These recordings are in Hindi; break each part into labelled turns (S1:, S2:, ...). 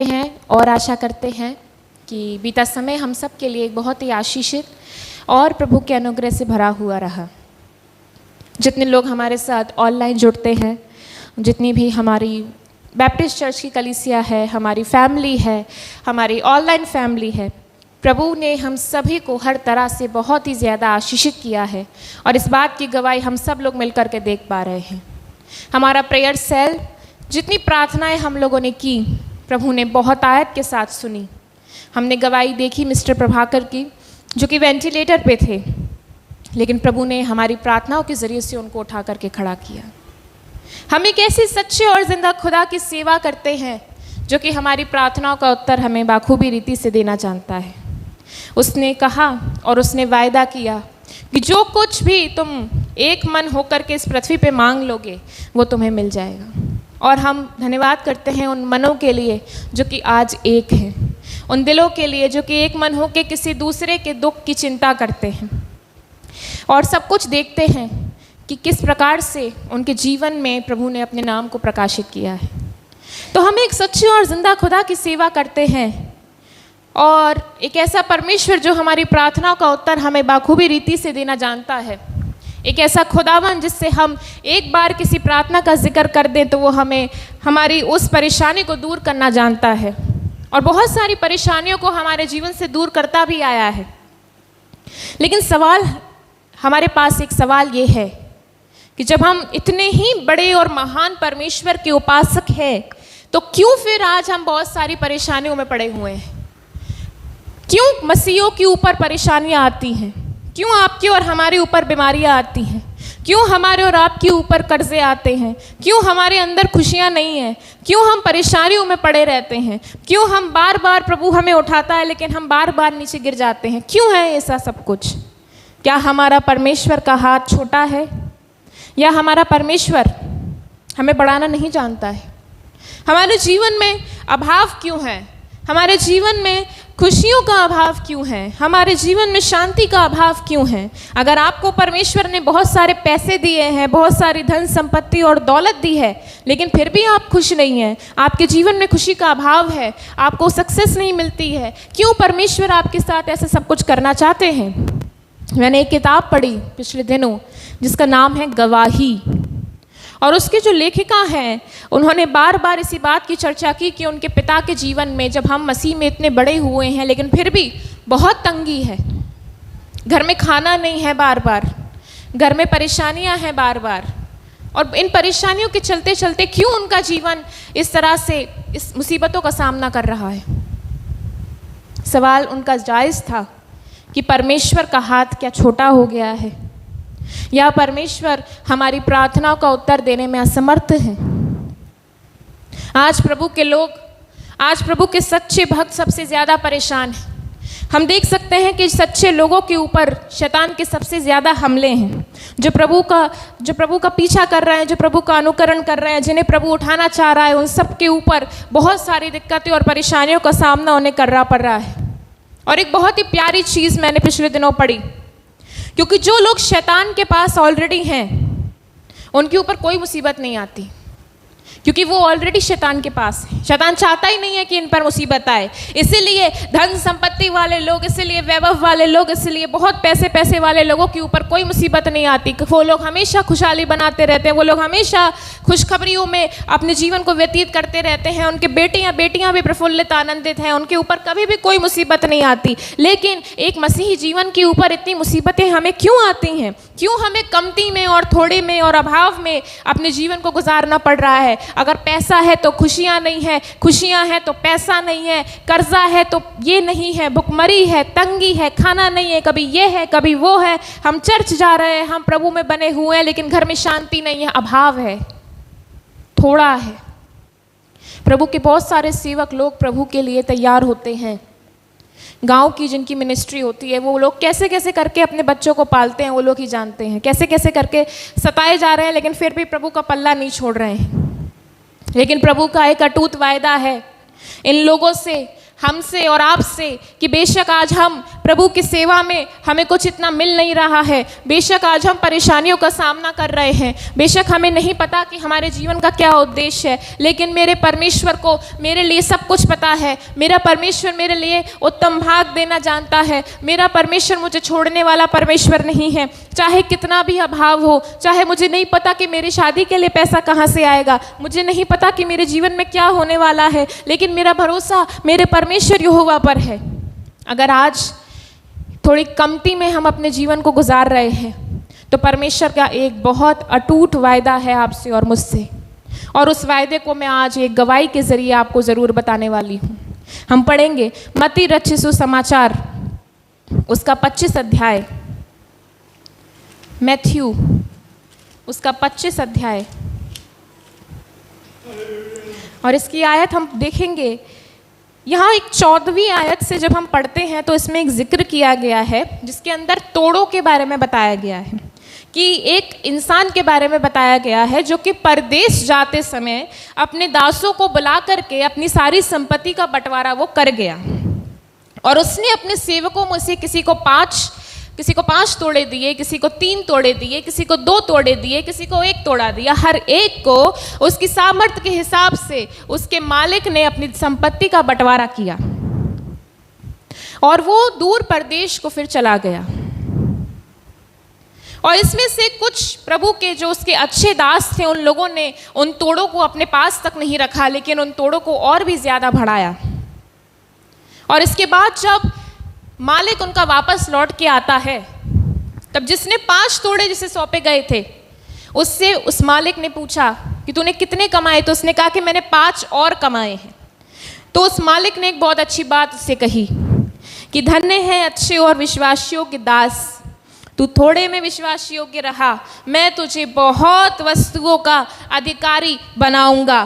S1: हैं और आशा करते हैं कि बीता समय हम सब के लिए एक बहुत ही आशीषित और प्रभु के अनुग्रह से भरा हुआ रहा। जितने लोग हमारे साथ ऑनलाइन जुड़ते हैं, जितनी भी हमारी बैप्टिस्ट चर्च की कलीसिया है, हमारी फैमिली है, हमारी ऑनलाइन फैमिली है, प्रभु ने हम सभी को हर तरह से बहुत ही ज़्यादा आशीषित किया है और इस बात की गवाही हम सब लोग मिलकर के देख पा रहे हैं। हमारा प्रेयर सेल, जितनी प्रार्थनाएं हम लोगों ने की, प्रभु ने बहुत आयत के साथ सुनी। हमने गवाही देखी मिस्टर प्रभाकर की, जो कि वेंटिलेटर पे थे, लेकिन प्रभु ने हमारी प्रार्थनाओं के ज़रिए से उनको उठा करके खड़ा किया। हम एक ऐसे सच्चे और जिंदा खुदा की सेवा करते हैं जो कि हमारी प्रार्थनाओं का उत्तर हमें बाखूबी रीति से देना जानता है। उसने कहा और उसने वायदा किया कि जो कुछ भी तुम एक मन होकर के इस पृथ्वी पे मांग लोगे वो तुम्हें मिल जाएगा। और हम धन्यवाद करते हैं उन मनों के लिए जो कि आज एक हैं, उन दिलों के लिए जो कि एक मन होकर किसी दूसरे के दुख की चिंता करते हैं और सब कुछ देखते हैं कि किस प्रकार से उनके जीवन में प्रभु ने अपने नाम को प्रकाशित किया है। तो हम एक सच्चे और जिंदा खुदा की सेवा करते हैं और एक ऐसा परमेश्वर जो हमारी प्रार्थनाओं का उत्तर हमें बाखूबी रीति से देना जानता है, एक ऐसा खुदावन जिससे हम एक बार किसी प्रार्थना का जिक्र कर दें तो वो हमें हमारी उस परेशानी को दूर करना जानता है और बहुत सारी परेशानियों को हमारे जीवन से दूर करता भी आया है। लेकिन सवाल, हमारे पास एक सवाल ये है कि जब हम इतने ही बड़े और महान परमेश्वर के उपासक हैं तो क्यों फिर आज हम बहुत सारी परेशानियों में पड़े हुए हैं? क्यों मसीहों के ऊपर परेशानियां आती हैं? क्यों आपके और हमारे ऊपर बीमारियां आती हैं? क्यों हमारे और आपके ऊपर कर्जे आते हैं? क्यों हमारे अंदर खुशियां नहीं हैं? क्यों हम परेशानियों में पड़े रहते हैं? क्यों हम बार बार, प्रभु हमें उठाता है लेकिन हम बार बार नीचे गिर जाते हैं? क्यों है ऐसा सब कुछ? क्या हमारा परमेश्वर का हाथ छोटा है या हमारा परमेश्वर हमें बढ़ाना नहीं जानता है? हमारे जीवन में अभाव क्यों है? हमारे जीवन में खुशियों का अभाव क्यों है? हमारे जीवन में शांति का अभाव क्यों है? अगर आपको परमेश्वर ने बहुत सारे पैसे दिए हैं, बहुत सारी धन संपत्ति और दौलत दी है, लेकिन फिर भी आप खुश नहीं हैं, आपके जीवन में खुशी का अभाव है, आपको सक्सेस नहीं मिलती है, क्यों परमेश्वर आपके साथ ऐसे सब कुछ करना चाहते हैं? मैंने एक किताब पढ़ी पिछले दिनों जिसका नाम है गवाही, और उसके जो लेखिका हैं उन्होंने बार बार इसी बात की चर्चा की कि उनके पिता के जीवन में, जब हम मसीह में इतने बड़े हुए हैं लेकिन फिर भी बहुत तंगी है, घर में खाना नहीं है, बार बार घर में परेशानियां हैं बार बार, और इन परेशानियों के चलते चलते क्यों उनका जीवन इस तरह से इस मुसीबतों का सामना कर रहा है। सवाल उनका जायज़ था कि परमेश्वर का हाथ क्या छोटा हो गया है या परमेश्वर हमारी प्रार्थनाओं का उत्तर देने में असमर्थ है। आज प्रभु के लोग, आज प्रभु के सच्चे भक्त सबसे ज़्यादा परेशान हैं। हम देख सकते हैं कि सच्चे लोगों के ऊपर शैतान के सबसे ज़्यादा हमले हैं। जो प्रभु का पीछा कर रहे हैं, जो प्रभु का अनुकरण कर रहे हैं, जिन्हें प्रभु उठाना चाह रहा है, उन सब के ऊपर बहुत सारी दिक्कतें और परेशानियों का सामना उन्हें करना पड़ रहा है। और एक बहुत ही प्यारी चीज़ मैंने पिछले दिनों पढ़ी, क्योंकि जो लोग शैतान के पास ऑलरेडी हैं उनके ऊपर कोई मुसीबत नहीं आती, क्योंकि वो ऑलरेडी शैतान के पास है। शैतान चाहता ही नहीं है कि इन पर मुसीबत आए, इसीलिए धन संपत्ति वाले लोग, इसीलिए वैभव वाले लोग, इसीलिए बहुत पैसे वाले लोगों के ऊपर कोई मुसीबत नहीं आती। वो लोग हमेशा खुशहाली बनाते रहते हैं, वो लोग हमेशा खुशखबरियों में अपने जीवन को व्यतीत करते रहते हैं। उनके बेटियां भी प्रफुल्लित आनंदित हैं, उनके ऊपर कभी भी कोई मुसीबत नहीं आती। लेकिन एक मसीही जीवन के ऊपर इतनी मुसीबतें हमें क्यों आती हैं? क्यों हमें कमती में और थोड़े में और अभाव में अपने जीवन को गुजारना पड़ रहा है? अगर पैसा है तो खुशियां नहीं है, खुशियां हैं तो पैसा नहीं है, कर्जा है तो ये नहीं है, भुखमरी है, तंगी है, खाना नहीं है, कभी ये है कभी वो है। हम चर्च जा रहे हैं, हम प्रभु में बने हुए हैं, लेकिन घर में शांति नहीं है, अभाव है, थोड़ा है। प्रभु के बहुत सारे सेवक लोग प्रभु के लिए तैयार होते हैं। गांव की जिनकी मिनिस्ट्री होती है, वो लोग कैसे कैसे करके अपने बच्चों को पालते हैं, वो लोग ही जानते हैं। कैसे कैसे करके सताए जा रहे हैं, लेकिन फिर भी प्रभु का पल्ला नहीं छोड़ रहे हैं। लेकिन प्रभु का एक अटूट वायदा है इन लोगों से, हमसे और आपसे, कि बेशक आज हम प्रभु की सेवा में हमें कुछ इतना मिल नहीं रहा है। बेशक आज हम परेशानियों का सामना कर रहे हैं, बेशक हमें नहीं पता कि हमारे जीवन का क्या उद्देश्य है, लेकिन मेरे परमेश्वर को मेरे लिए सब कुछ पता है। मेरा परमेश्वर मेरे लिए उत्तम भाग देना जानता है। मेरा परमेश्वर मुझे छोड़ने वाला परमेश्वर नहीं है। चाहे कितना भी अभाव हो, चाहे मुझे नहीं पता कि मेरी शादी के लिए पैसा कहाँ से आएगा, मुझे नहीं पता कि मेरे जीवन में क्या होने वाला है, लेकिन मेरा भरोसा मेरे परमेश्वर यहोवा पर है। अगर आज थोड़ी कमती में हम अपने जीवन को गुजार रहे हैं तो परमेश्वर का एक बहुत अटूट वायदा है आपसे और मुझसे, और उस वायदे को मैं आज एक गवाही के जरिए आपको ज़रूर बताने वाली हूँ। हम पढ़ेंगे मत्ती रचित सुसमाचार उसका 25 अध्याय, मैथ्यू उसका 25 अध्याय, और इसकी आयत हम देखेंगे। यहाँ एक 14वीं आयत से जब हम पढ़ते हैं तो इसमें एक जिक्र किया गया है जिसके अंदर तोड़ों के बारे में बताया गया है, कि एक इंसान के बारे में बताया गया है जो कि परदेश जाते समय अपने दासों को बुला करके अपनी सारी संपत्ति का बंटवारा वो कर गया, और उसने अपने सेवकों में से किसी को 5 तोड़े दिए, किसी को 3 तोड़े दिए, किसी को 2 तोड़े दिए, किसी को 1 तोड़ा दिया। हर एक को उसकी सामर्थ्य के हिसाब से उसके मालिक ने अपनी संपत्ति का बंटवारा किया, और वो दूर परदेश को फिर चला गया। और इसमें से कुछ प्रभु के जो उसके अच्छे दास थे, उन लोगों ने उन तोड़ों को अपने पास तक नहीं रखा, लेकिन उन तोड़ों को और भी ज़्यादा बढ़ाया। और इसके बाद जब मालिक उनका वापस लौट के आता है, तब जिसने 5 तोड़े जिसे सौंपे गए थे उससे उस मालिक ने पूछा कि तूने कितने कमाए, तो उसने कहा कि मैंने 5 और कमाए हैं। तो उस मालिक ने एक बहुत अच्छी बात उससे कही कि धन्य है अच्छे और विश्वास योग्य दास, तू थोड़े में विश्वास योग्य रहा, मैं तुझे बहुत वस्तुओं का अधिकारी बनाऊंगा,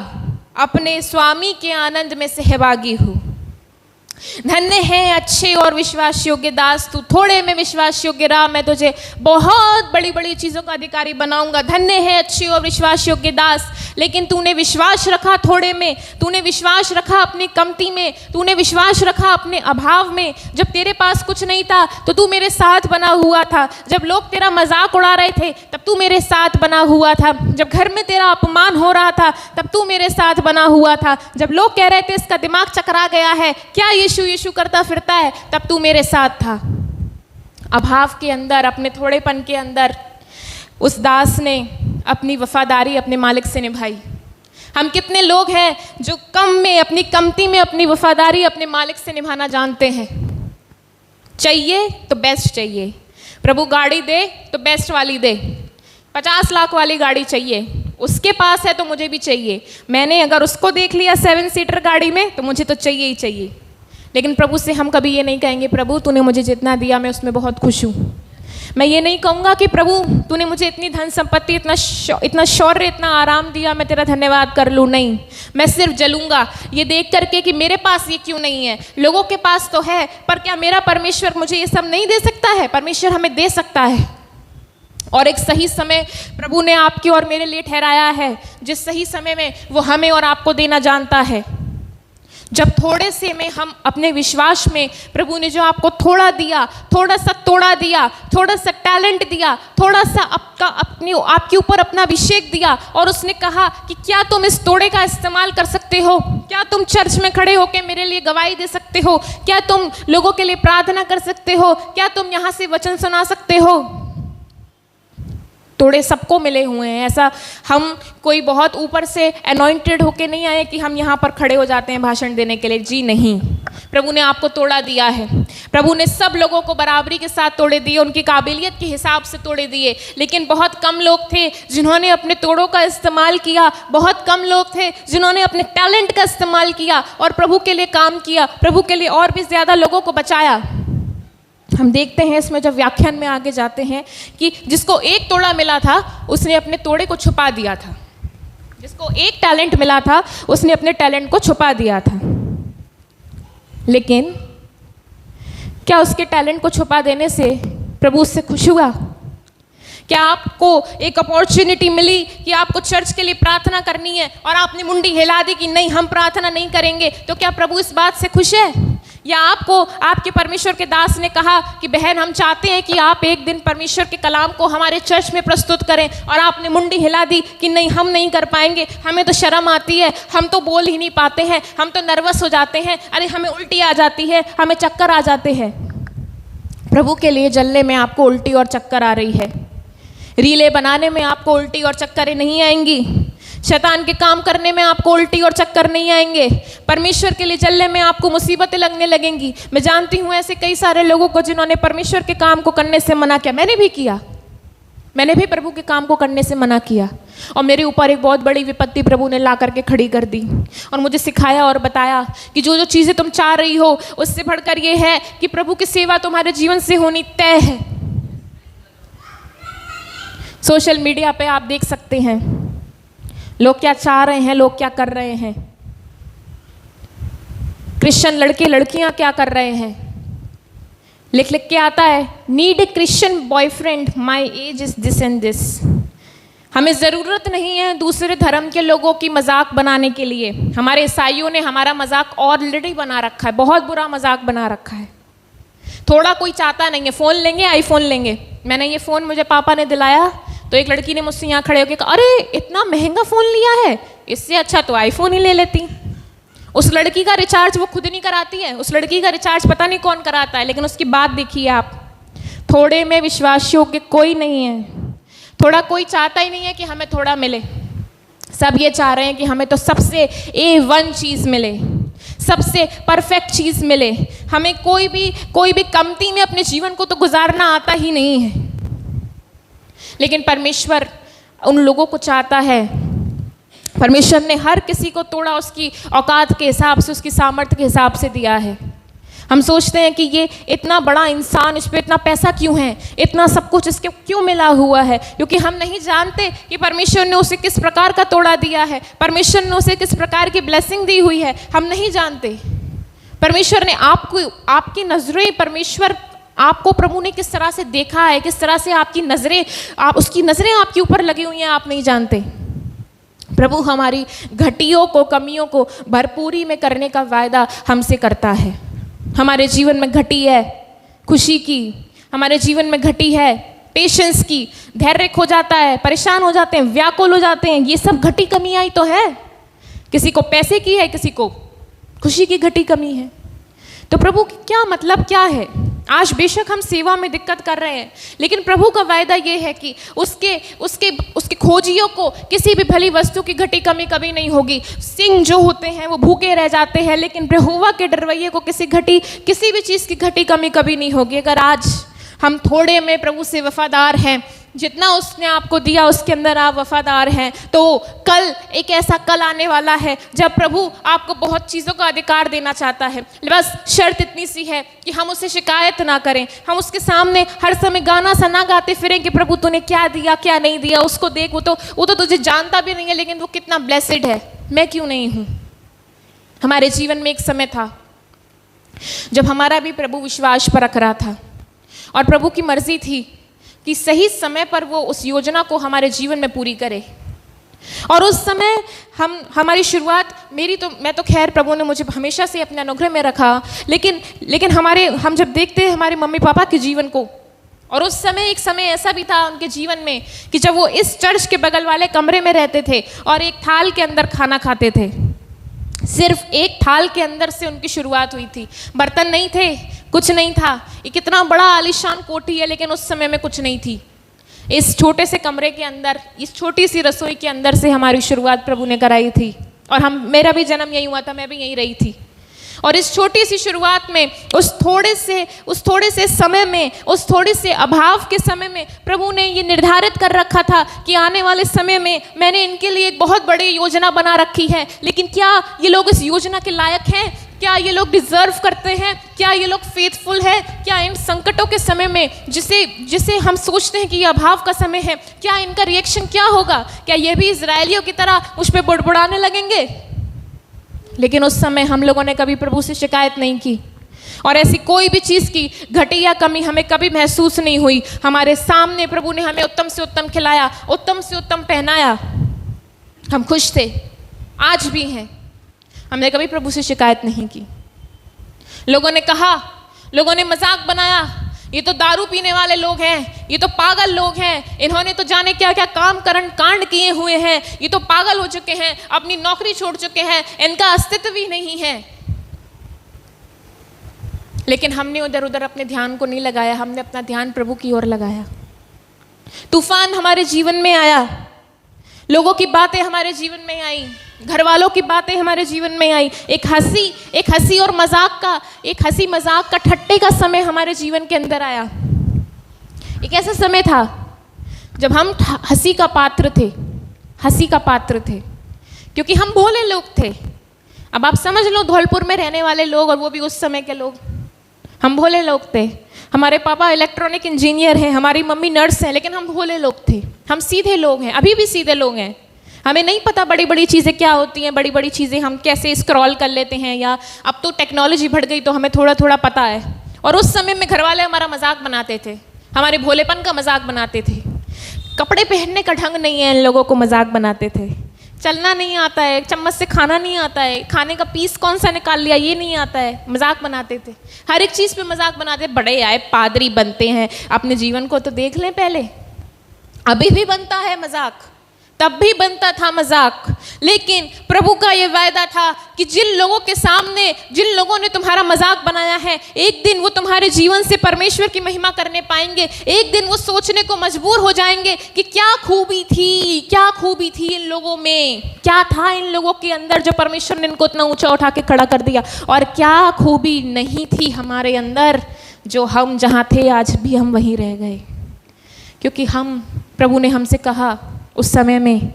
S1: अपने स्वामी के आनंद में सहभागी हूँ। धन्य है अच्छे और विश्वास योग्य दास, तू थोड़े में विश्वास योग्य रहा, मैं तुझे बहुत बड़ी बड़ी चीज़ों का अधिकारी बनाऊंगा। धन्य है अच्छे और विश्वास योग्य दास, लेकिन तूने विश्वास रखा थोड़े में, तूने विश्वास रखा अपनी कमती में, तूने विश्वास रखा अपने अभाव में। जब तेरे पास कुछ नहीं था तो तू मेरे साथ बना हुआ था, जब लोग तेरा मजाक उड़ा रहे थे तब तू मेरे साथ बना हुआ था, जब घर में तेरा अपमान हो रहा था तब तू मेरे साथ बना हुआ था, जब लोग कह रहे थे इसका दिमाग चकरा गया है, क्या यीशु यीशु करता फिरता है, तब तू मेरे साथ था। अभाव के अंदर, अपने थोड़ेपन के अंदर उस दास ने अपनी वफादारी अपने मालिक से निभाई। हम कितने लोग हैं जो कम में, अपनी कमती में अपनी वफादारी अपने मालिक से निभाना जानते हैं। चाहिए तो बेस्ट चाहिए, प्रभु गाड़ी दे तो बेस्ट वाली दे, 50 लाख वाली गाड़ी चाहिए, उसके पास है तो मुझे भी चाहिए, मैंने अगर उसको देख लिया 7 सीटर गाड़ी में तो मुझे तो चाहिए ही चाहिए। लेकिन प्रभु से हम कभी ये नहीं कहेंगे प्रभु तूने मुझे जितना दिया मैं उसमें बहुत खुश हूँ। मैं ये नहीं कहूँगा कि प्रभु तूने मुझे इतनी धन संपत्ति, इतना शौर्य, इतना आराम दिया, मैं तेरा धन्यवाद कर लूँ। नहीं, मैं सिर्फ जलूंगा ये देख करके कि मेरे पास ये क्यों नहीं है। लोगों के पास तो है, पर क्या मेरा परमेश्वर मुझे ये सब नहीं दे सकता है? परमेश्वर हमें दे सकता है, और एक सही समय प्रभु ने आपके और मेरे लिए ठहराया है, जिस सही समय में वो हमें और आपको देना जानता है। जब थोड़े से में हम अपने विश्वास में, प्रभु ने जो आपको थोड़ा दिया, थोड़ा सा तोड़ा दिया, थोड़ा सा टैलेंट दिया, थोड़ा सा आपके ऊपर अपना अभिषेक दिया, और उसने कहा कि क्या तुम इस तोड़े का इस्तेमाल कर सकते हो? क्या तुम चर्च में खड़े होकर मेरे लिए गवाही दे सकते हो? क्या तुम लोगों के लिए प्रार्थना कर सकते हो? क्या तुम यहाँ से वचन सुना सकते हो? तोड़े सबको मिले हुए हैं। ऐसा हम कोई बहुत ऊपर से अनॉइंटेड होके नहीं आए कि हम यहाँ पर खड़े हो जाते हैं भाषण देने के लिए। जी नहीं, प्रभु ने आपको तोड़ा दिया है। प्रभु ने सब लोगों को बराबरी के साथ तोड़े दिए, उनकी काबिलियत के हिसाब से तोड़े दिए। लेकिन बहुत कम लोग थे जिन्होंने अपने तोड़ों का इस्तेमाल किया, बहुत कम लोग थे जिन्होंने अपने टैलेंट का इस्तेमाल किया और प्रभु के लिए काम किया, प्रभु के लिए और भी ज़्यादा लोगों को बचाया। हम देखते हैं इसमें जब व्याख्यान में आगे जाते हैं कि जिसको 1 तोड़ा मिला था उसने अपने तोड़े को छुपा दिया था, जिसको 1 टैलेंट मिला था उसने अपने टैलेंट को छुपा दिया था। लेकिन क्या उसके टैलेंट को छुपा देने से प्रभु उससे खुश हुआ? क्या आपको एक अपॉर्चुनिटी मिली कि आपको चर्च के लिए प्रार्थना करनी है और आपने मुंडी हिला दी कि नहीं हम प्रार्थना नहीं करेंगे, तो क्या प्रभु इस बात से खुश है? या आपको आपके परमेश्वर के दास ने कहा कि बहन हम चाहते हैं कि आप एक दिन परमेश्वर के कलाम को हमारे चर्च में प्रस्तुत करें, और आपने मुंडी हिला दी कि नहीं हम नहीं कर पाएंगे, हमें तो शर्म आती है, हम तो बोल ही नहीं पाते हैं, हम तो नर्वस हो जाते हैं, अरे हमें उल्टी आ जाती है, हमें चक्कर आ जाते हैं। प्रभु के लिए जलने में आपको उल्टी और चक्कर आ रही है, रीले बनाने में आपको उल्टी और चक्करें नहीं आएंगी, शैतान के काम करने में आपको उल्टी और चक्कर नहीं आएंगे, परमेश्वर के लिए जलने में आपको मुसीबतें लगने लगेंगी। मैं जानती हूँ ऐसे कई सारे लोगों को जिन्होंने परमेश्वर के काम को करने से मना किया। मैंने भी किया, मैंने भी प्रभु के काम को करने से मना किया, और मेरे ऊपर एक बहुत बड़ी विपत्ति प्रभु ने ला करके खड़ी कर दी और मुझे सिखाया और बताया कि जो जो चीज़ें तुम चाह रही हो उससे बढ़कर ये है कि प्रभु की सेवा तुम्हारे जीवन से होनी तय है। सोशल मीडिया पे आप देख सकते हैं लोग क्या चाह रहे हैं, लोग क्या कर रहे हैं, क्रिश्चियन लड़के लड़कियां क्या कर रहे हैं। लिख लिख के आता है need a Christian boyfriend, my age is this and this. हमें ज़रूरत नहीं है दूसरे धर्म के लोगों की मजाक बनाने के लिए। हमारे ईसाइयों ने हमारा मजाक ऑलरेडी बना रखा है, बहुत बुरा मजाक बना रखा है। थोड़ा कोई चाहता नहीं है, फ़ोन लेंगे, आईफोन लेंगे। मैंने ये फ़ोन मुझे पापा ने दिलाया तो एक लड़की ने मुझसे यहाँ खड़े होकर कहा अरे इतना महंगा फ़ोन लिया है, इससे अच्छा तो आईफोन ही ले लेती। उस लड़की का रिचार्ज वो खुद नहीं कराती है, उस लड़की का रिचार्ज पता नहीं कौन कराता है, लेकिन उसकी बात देखिए आप, थोड़े में विश्वास योग्य कोई नहीं है। थोड़ा कोई चाहता ही नहीं है कि हमें थोड़ा मिले, सब ये चाह रहे हैं कि हमें तो सबसे A1 चीज़ मिले, सबसे परफेक्ट चीज़ मिले। हमें कोई भी कमती में अपने जीवन को तो गुजारना आता ही नहीं है। लेकिन परमेश्वर उन लोगों को चाहता है, परमेश्वर ने हर किसी को तोड़ा उसकी औकात के हिसाब से, उसकी सामर्थ्य के हिसाब से दिया है। हम सोचते हैं कि ये इतना बड़ा इंसान, इस पे इतना पैसा क्यों है, इतना सब कुछ इसके क्यों मिला हुआ है, क्योंकि हम नहीं जानते कि परमेश्वर ने उसे किस प्रकार का तोड़ा दिया है, परमेश्वर ने उसे किस प्रकार की ब्लेसिंग दी हुई है, हम नहीं जानते। परमेश्वर ने आपको, आपकी नजरें, परमेश्वर आपको, प्रभु ने किस तरह से देखा है, किस तरह से आपकी नजरें, उसकी नजरें आपके ऊपर लगी हुई हैं, आप नहीं जानते। प्रभु हमारी घटियों को, कमियों को भरपूरी में करने का वायदा हमसे करता है। हमारे जीवन में घटी है खुशी की, हमारे जीवन में घटी है पेशेंस की, धैर्य खो जाता है, परेशान हो जाते हैं, व्याकुल हो जाते हैं, ये सब घटी कमियां ही तो है। किसी को पैसे की है, किसी को खुशी की घटी कमी है। तो प्रभु क्या मतलब क्या है? आज बेशक हम सेवा में दिक्कत कर रहे हैं, लेकिन प्रभु का वायदा ये है कि उसके खोजियों को किसी भी भली वस्तु की घटी कमी कभी नहीं होगी। सिंह जो होते हैं वो भूखे रह जाते हैं, लेकिन यहोवा के डरवैये को किसी भी चीज़ की घटी कमी कभी नहीं होगी। अगर आज हम थोड़े में प्रभु से वफादार हैं, जितना उसने आपको दिया उसके अंदर आप वफादार हैं, तो कल एक ऐसा कल आने वाला है जब प्रभु आपको बहुत चीज़ों का अधिकार देना चाहता है। बस शर्त इतनी सी है कि हम उससे शिकायत ना करें, हम उसके सामने हर समय गाना सा ना गाते फिरें कि प्रभु तूने क्या दिया क्या नहीं दिया, उसको देख, वो तो तुझे जानता भी नहीं है, लेकिन वो कितना ब्लेसिड है, मैं क्यों नहीं हूँ। हमारे जीवन में एक समय था जब हमारा भी प्रभु विश्वास पर रख रहा था, और प्रभु की मर्जी थी कि सही समय पर वो उस योजना को हमारे जीवन में पूरी करे। और उस समय हमारी शुरुआत, मैं तो खैर प्रभु ने मुझे हमेशा से अपने अनुग्रह में रखा, लेकिन हम जब देखते हैं हमारे मम्मी पापा के जीवन को, और उस समय एक समय ऐसा भी था उनके जीवन में कि जब वो इस चर्च के बगल वाले कमरे में रहते थे और एक थाल के अंदर खाना खाते थे। सिर्फ एक थाल के अंदर से उनकी शुरुआत हुई थी, बर्तन नहीं थे, कुछ नहीं था। ये कितना बड़ा आलीशान कोठी है, लेकिन उस समय में कुछ नहीं थी। इस छोटे से कमरे के अंदर, इस छोटी सी रसोई के अंदर से हमारी शुरुआत प्रभु ने कराई थी। और मेरा भी जन्म यही हुआ था, मैं भी यहीं रही थी। और इस छोटी सी शुरुआत में, उस थोड़े से समय में, उस थोड़े से अभाव के समय में प्रभु ने ये निर्धारित कर रखा था कि आने वाले समय में मैंने इनके लिए एक बहुत बड़ी योजना बना रखी है। लेकिन क्या ये लोग इस योजना के लायक हैं? क्या ये लोग डिजर्व करते हैं? क्या ये लोग फेथफुल है? क्या इन संकटों के समय में, जिसे हम सोचते हैं कि ये अभाव का समय है, क्या इनका रिएक्शन क्या होगा? क्या ये भी इजरायलियों की तरह मुझ पे बुड़बुड़ाने लगेंगे? लेकिन उस समय हम लोगों ने कभी प्रभु से शिकायत नहीं की, और ऐसी कोई भी चीज़ की घटी या कमी हमें कभी महसूस नहीं हुई। हमारे सामने प्रभु ने हमें उत्तम से उत्तम खिलाया, उत्तम से उत्तम पहनाया, हम खुश थे, आज भी हैं। हमने कभी प्रभु से शिकायत नहीं की। लोगों ने कहा, लोगों ने मजाक बनाया, ये तो दारू पीने वाले लोग हैं, ये तो पागल लोग हैं, इन्होंने तो जाने क्या क्या कांड किए हुए हैं, ये तो पागल हो चुके हैं, अपनी नौकरी छोड़ चुके हैं, इनका अस्तित्व ही नहीं है। लेकिन हमने उधर उधर अपने ध्यान को नहीं लगाया, हमने अपना ध्यान प्रभु की ओर लगाया। तूफान हमारे जीवन में आया, लोगों की बातें हमारे जीवन में आई, घर वालों की बातें हमारे जीवन में आई, एक हंसी और मजाक का, एक हंसी मजाक का, ठट्टे का समय हमारे जीवन के अंदर आया। एक ऐसा समय था जब हम हंसी का पात्र थे, क्योंकि हम भोले लोग थे। अब आप समझ लो, धौलपुर में रहने वाले लोग, और वो भी उस समय के लोग, हम भोले लोग थे। हमारे पापा इलेक्ट्रॉनिक इंजीनियर हैं, हमारी मम्मी नर्स हैं, लेकिन हम भोले लोग थे, हम सीधे लोग हैं, अभी भी सीधे लोग हैं। हमें नहीं पता बड़ी बड़ी चीज़ें क्या होती हैं, बड़ी बड़ी चीज़ें हम कैसे स्क्रॉल कर लेते हैं, या अब तो टेक्नोलॉजी बढ़ गई तो हमें थोड़ा थोड़ा पता है। और उस समय में घर वाले हमारा मजाक बनाते थे, हमारे भोलेपन का मजाक बनाते थे। कपड़े पहनने का ढंग नहीं है, इन लोगों को मजाक बनाते थे। चलना नहीं आता है, चम्मच से खाना नहीं आता है, खाने का पीस कौन सा निकाल लिया ये नहीं आता है, मजाक बनाते थे। हर एक चीज़ पे मजाक बनाते। बड़े आए पादरी बनते हैं, अपने जीवन को तो देख लें पहले। अभी भी बनता है मजाक, तब भी बनता था मजाक, लेकिन प्रभु का ये वायदा था कि जिन लोगों के सामने, जिन लोगों ने तुम्हारा मजाक बनाया है, एक दिन वो तुम्हारे जीवन से परमेश्वर की महिमा करने पाएंगे। एक दिन वो सोचने को मजबूर हो जाएंगे कि क्या खूबी थी इन लोगों में, क्या था इन लोगों के अंदर जो परमेश्वर ने इनको इतना ऊंचा उठा के खड़ा कर दिया, और क्या खूबी नहीं थी हमारे अंदर जो हम जहाँ थे आज भी हम वहीं रह गए। क्योंकि प्रभु ने हमसे कहा उस समय में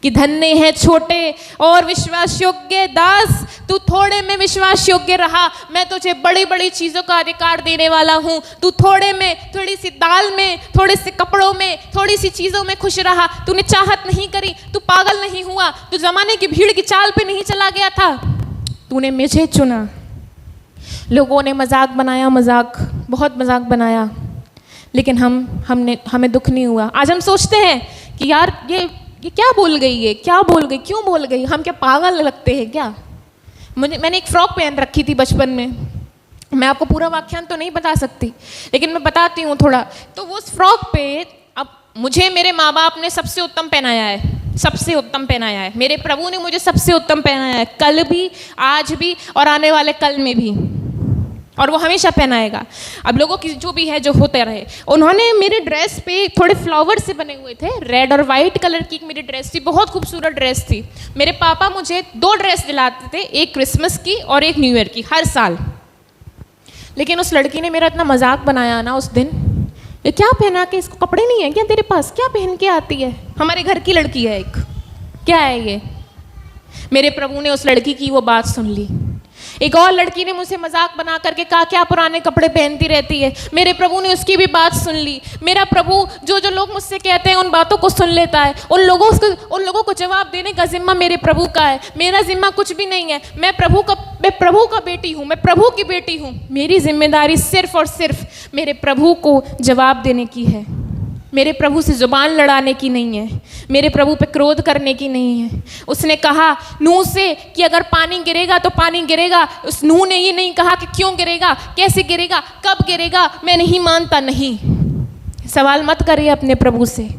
S1: कि धन्य है छोटे और विश्वास योग्य दास, तू थोड़े में विश्वास योग्य रहा, मैं तुझे बड़ी बड़ी चीज़ों का अधिकार देने वाला हूँ। तू थोड़े में, थोड़ी सी दाल में, थोड़े से कपड़ों में, थोड़ी सी चीज़ों में खुश रहा, तूने चाहत नहीं करी, तू पागल नहीं हुआ, तू जमाने की भीड़ की चाल पे नहीं चला गया था, तूने मुझे चुना। लोगों ने मजाक बनाया, बहुत मजाक बनाया, लेकिन हमें दुख नहीं हुआ। आज हम सोचते हैं कि यार ये क्या बोल गई है, क्या बोल गई, क्यों बोल गई, हम क्या पागल लगते हैं क्या। मैंने एक फ्रॉक पहन रखी थी बचपन में, मैं आपको पूरा व्याख्यान तो नहीं बता सकती, लेकिन मैं बताती हूँ थोड़ा। तो वो फ्रॉक पे अब मुझे मेरे माँ बाप ने सबसे उत्तम पहनाया है, मेरे प्रभु ने मुझे सबसे उत्तम पहनाया है, कल भी, आज भी और आने वाले कल में भी, और वो हमेशा पहनाएगा। अब लोगों की जो भी है जो होते रहे। उन्होंने मेरे ड्रेस पे थोड़े फ्लावर से बने हुए थे, रेड और वाइट कलर की मेरी ड्रेस थी, बहुत खूबसूरत ड्रेस थी। मेरे पापा मुझे 2 ड्रेस दिलाते थे, एक क्रिसमस की और एक न्यू ईयर की, हर साल। लेकिन उस लड़की ने मेरा इतना मजाक बनाया ना उस दिन, ये क्या पहना के, इसको कपड़े नहीं है क्या तेरे पास, क्या पहन के आती है, हमारे घर की लड़की है एक, क्या है ये। मेरे प्रभु ने उस लड़की की वो बात सुन ली। एक और लड़की ने मुझसे मजाक बना करके कहा क्या पुराने कपड़े पहनती रहती है, मेरे प्रभु ने उसकी भी बात सुन ली। मेरा प्रभु जो लोग मुझसे कहते हैं उन बातों को सुन लेता है, उन लोगों को जवाब देने का जिम्मा मेरे प्रभु का है, मेरा जिम्मा कुछ भी नहीं है। मैं प्रभु का बेटी हूँ, मैं प्रभु की बेटी हूँ। मेरी जिम्मेदारी सिर्फ और सिर्फ मेरे प्रभु को जवाब देने की है, मेरे प्रभु से जुबान लड़ाने की नहीं है, मेरे प्रभु पे क्रोध करने की नहीं है। उसने कहा नूह से कि अगर पानी गिरेगा तो पानी गिरेगा। उस नूह ने ये नहीं कहा कि क्यों गिरेगा, कैसे गिरेगा, कब गिरेगा, मैं नहीं मानता। नहीं, सवाल मत करिए अपने प्रभु से।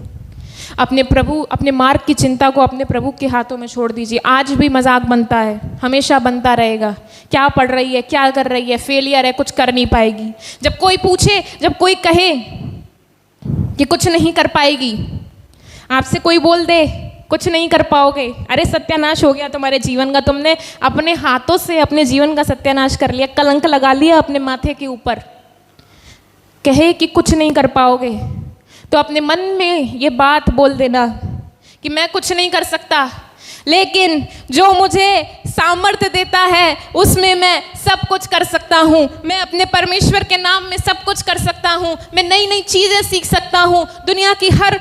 S1: अपने मार्ग की चिंता को अपने प्रभु के हाथों में छोड़ दीजिए। आज भी मजाक बनता है, हमेशा बनता रहेगा। क्या पढ़ रही है, क्या कर रही है, फेलियर है, कुछ कर नहीं पाएगी। जब कोई पूछे, जब कोई कहे कि कुछ नहीं कर पाएगी, आपसे कोई बोल दे कुछ नहीं कर पाओगे, अरे सत्यानाश हो गया तुम्हारे जीवन का, तुमने अपने हाथों से अपने जीवन का सत्यानाश कर लिया, कलंक लगा लिया अपने माथे के ऊपर। कहे कि कुछ नहीं कर पाओगे तो अपने मन में ये बात बोल देना कि मैं कुछ नहीं कर सकता, लेकिन जो मुझे सामर्थ्य देता है उसमें मैं सब कुछ कर सकता हूँ। मैं अपने परमेश्वर के नाम में सब कुछ कर सकता हूँ। मैं नई नई चीज़ें सीख सकता हूँ, दुनिया की हर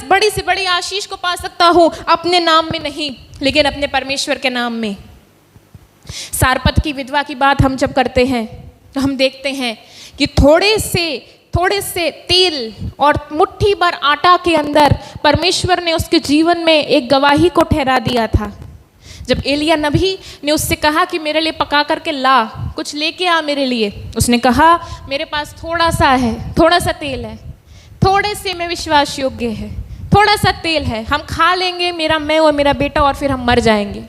S1: बड़ी से बड़ी आशीष को पा सकता हूँ, अपने नाम में नहीं लेकिन अपने परमेश्वर के नाम में। सारपत की विधवा की बात हम जब करते हैं तो हम देखते हैं कि थोड़े से तेल और मुट्ठी भर आटा के अंदर परमेश्वर ने उसके जीवन में एक गवाही को ठहरा दिया था। जब एलिया नबी ने उससे कहा कि मेरे लिए पका करके ला, कुछ लेके आ मेरे लिए, उसने कहा मेरे पास थोड़ा सा है, थोड़ा सा तेल है, थोड़े से में विश्वास योग्य है, थोड़ा सा तेल है, हम खा लेंगे, मैं और मेरा बेटा, और फिर हम मर जाएंगे।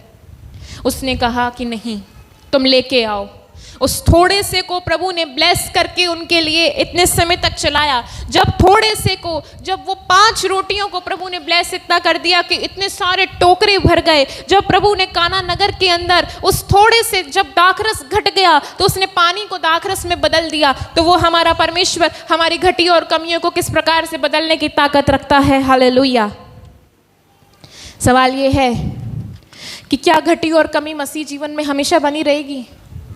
S1: उसने कहा कि नहीं, तुम लेके आओ। उस थोड़े से को प्रभु ने ब्लेस करके उनके लिए इतने समय तक चलाया। जब थोड़े से को, जब वो 5 रोटियों को प्रभु ने ब्लेस इतना कर दिया कि इतने सारे टोकरे भर गए। जब प्रभु ने काना नगर के अंदर उस थोड़े से जब दाखरस घट गया तो उसने पानी को दाखरस में बदल दिया। तो वो हमारा परमेश्वर हमारी घटी और कमियों को किस प्रकार से बदलने की ताकत रखता है। हालेलुया। सवाल ये है कि क्या घटी और कमी मसीह जीवन में हमेशा बनी रहेगी?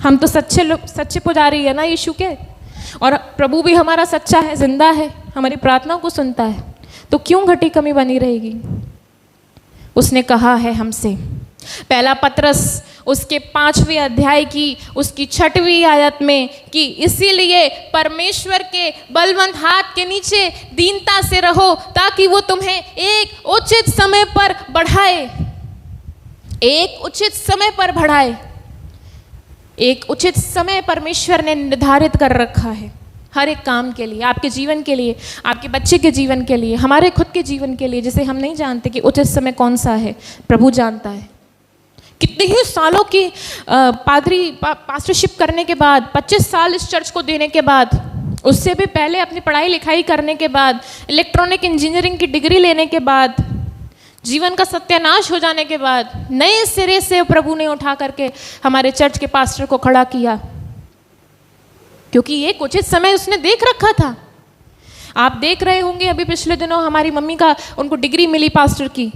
S1: हम तो सच्चे पुजारी है ना यीशु के, और प्रभु भी हमारा सच्चा है, जिंदा है, हमारी प्रार्थनाओं को सुनता है, तो क्यों घटी कमी बनी रहेगी? उसने कहा है हमसे, पहला पतरस उसके 5वें अध्याय की उसकी 6वीं आयत में, कि इसीलिए परमेश्वर के बलवंत हाथ के नीचे दीनता से रहो ताकि वो तुम्हें एक उचित समय पर बढ़ाए। एक उचित समय पर बढ़ाए। एक उचित समय परमेश्वर ने निर्धारित कर रखा है हर एक काम के लिए, आपके जीवन के लिए, आपके बच्चे के जीवन के लिए, हमारे खुद के जीवन के लिए, जिसे हम नहीं जानते कि उचित समय कौन सा है, प्रभु जानता है। कितने ही सालों की पास्टरशिप करने के बाद, 25 साल इस चर्च को देने के बाद, उससे भी पहले अपनी पढ़ाई लिखाई करने के बाद, इलेक्ट्रॉनिक इंजीनियरिंग की डिग्री लेने के बाद, जीवन का सत्यानाश हो जाने के बाद, नए सिरे से प्रभु ने उठा करके हमारे चर्च के पास्टर को खड़ा किया, क्योंकि एक उचित समय उसने देख रखा था। आप देख रहे होंगे अभी पिछले दिनों हमारी मम्मी का, उनको डिग्री मिली पास्टर की।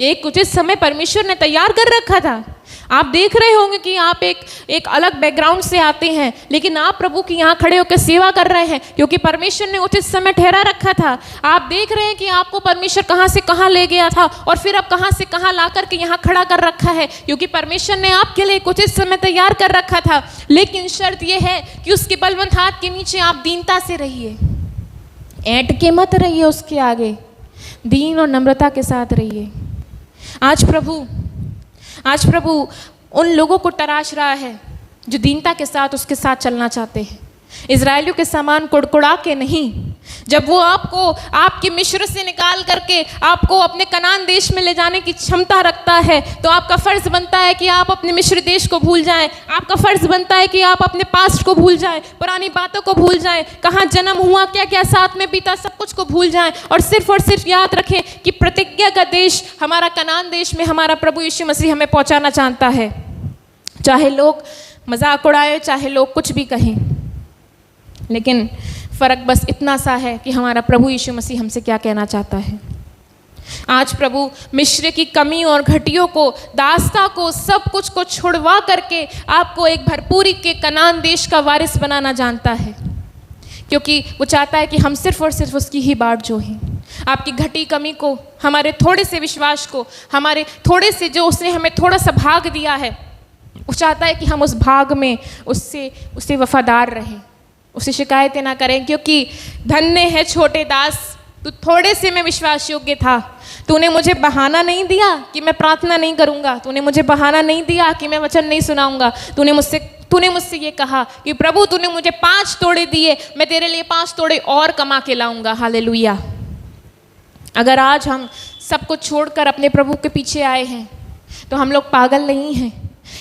S1: एक उचित समय परमेश्वर ने तैयार कर रखा था। आप देख रहे होंगे कि आप एक अलग बैकग्राउंड से आते हैं, लेकिन आप प्रभु की यहाँ खड़े होकर सेवा कर रहे हैं, क्योंकि परमेश्वर ने उचित समय ठहरा रखा था। आप देख रहे हैं कि आपको परमेश्वर कहाँ से कहाँ ले गया था, और फिर अब कहाँ से कहाँ ला करके यहाँ खड़ा कर रखा है, क्योंकि परमेश्वर ने आपके लिए एक उचित समय तैयार कर रखा था। लेकिन शर्त यह है कि उसके बलवंत हाथ के नीचे आप दीनता से रहिए, ऐंठ के मत रहिए, उसके आगे दीन और नम्रता के साथ रहिए। आज प्रभु उन लोगों को तराश रहा है जो दीनता के साथ उसके साथ चलना चाहते हैं, इजराइलियों के समान कुड़कुड़ा के नहीं। जब वो आपको आपके मिस्र से निकाल करके आपको अपने कनान देश में ले जाने की क्षमता रखता है, तो आपका फर्ज बनता है कि आप अपने मिस्र देश को भूल जाएं। आपका फर्ज बनता है कि आप अपने पास्ट को भूल जाएं, पुरानी बातों को भूल जाएं, कहाँ जन्म हुआ, क्या क्या साथ में बीता, सब कुछ को भूल जाएं, और सिर्फ याद रखें कि प्रतिज्ञा का देश, हमारा कनान देश में हमारा प्रभु यीशु मसीह हमें पहुँचाना चाहता है। चाहे लोग मजाक उड़ाए, चाहे लोग कुछ भी कहें, लेकिन फ़र्क बस इतना सा है कि हमारा प्रभु यीशु मसीह हमसे क्या कहना चाहता है। आज प्रभु मिस्र की कमी और घटियों को, दास्ता को, सब कुछ को छुड़वा करके आपको एक भरपूरी के कनान देश का वारिस बनाना जानता है, क्योंकि वो चाहता है कि हम सिर्फ और सिर्फ उसकी ही बाट जोहें। आपकी घटी कमी को, हमारे थोड़े से विश्वास को, हमारे थोड़े से जो उसने हमें थोड़ा सा भाग दिया है, वो चाहता है कि हम उस भाग में उससे वफादार रहें, उसे शिकायतें ना करें, क्योंकि धन्य है छोटे दास, तू थोड़े से में विश्वास योग्य था। तूने मुझे बहाना नहीं दिया कि मैं प्रार्थना नहीं करूँगा, तूने मुझे बहाना नहीं दिया कि मैं वचन नहीं सुनाऊंगा। तूने मुझसे ये कहा कि प्रभु तूने मुझे 5 तोड़े दिए, मैं तेरे लिए 5 तोड़े और कमा के लाऊंगा। हालेलुया। अगर आज हम सब कुछ छोड़कर अपने प्रभु के पीछे आए हैं तो हम लोग पागल नहीं हैं।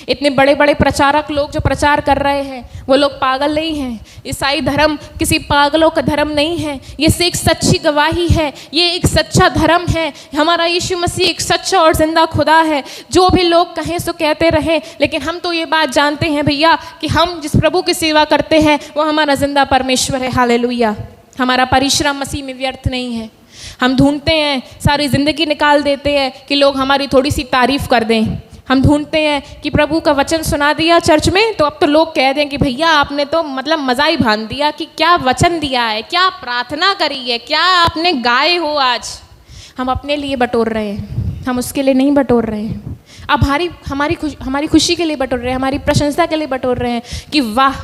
S1: इतने बड़े बड़े प्रचारक लोग जो प्रचार कर रहे हैं, वो लोग पागल नहीं हैं। ईसाई धर्म किसी पागलों का धर्म नहीं है, ये एक सच्ची गवाही है, ये एक सच्चा धर्म है। हमारा यीशु मसीह एक सच्चा और जिंदा खुदा है। जो भी लोग कहें सो कहते रहे, लेकिन हम तो ये बात जानते हैं भैया कि हम जिस प्रभु की सेवा करते हैं वो हमारा जिंदा परमेश्वर है। हालेलुया। हमारा परिश्रम मसीह में व्यर्थ नहीं है। हम ढूंढते हैं, सारी ज़िंदगी निकाल देते हैं कि लोग हमारी थोड़ी सी तारीफ़ कर दें। हम ढूंढते हैं कि प्रभु का वचन सुना दिया चर्च में तो अब तो लोग कह दें कि भैया आपने तो मतलब मज़ा ही भान दिया, कि क्या वचन दिया है, क्या प्रार्थना करी है, क्या आपने गाए हो। आज हम अपने लिए बटोर रहे हैं, हम उसके लिए नहीं बटोर रहे हैं। अब हमारी खुशी के लिए बटोर रहे हैं, हमारी प्रशंसा के लिए बटोर रहे हैं कि वाह